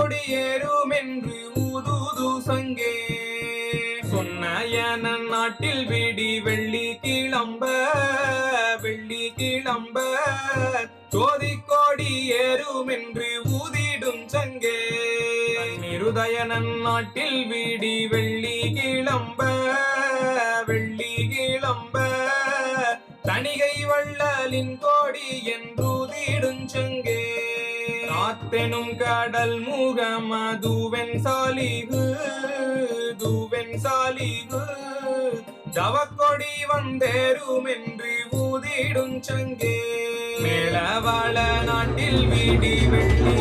கொடியேறும் என்று ஊதுது சங்கே. சொன்ன நாட்டில் விடி வெள்ளி கிளம்ப சோதி கொடி ஏறும் என்று ஊதிடும் சங்கே. நிருதயனன் நாட்டில் விடி வெள்ளி கிளம்ப தணிகை வள்ளலின் கோடி என்றூதிடும் சங்கே. காத்தெனும் கடல் முகமதுவென் சாலிகு தவக்கொடி வந்தேறும் என்று ஊதிடும் சங்கே. மேளவாள நாட்டில் விடி வெள்ளி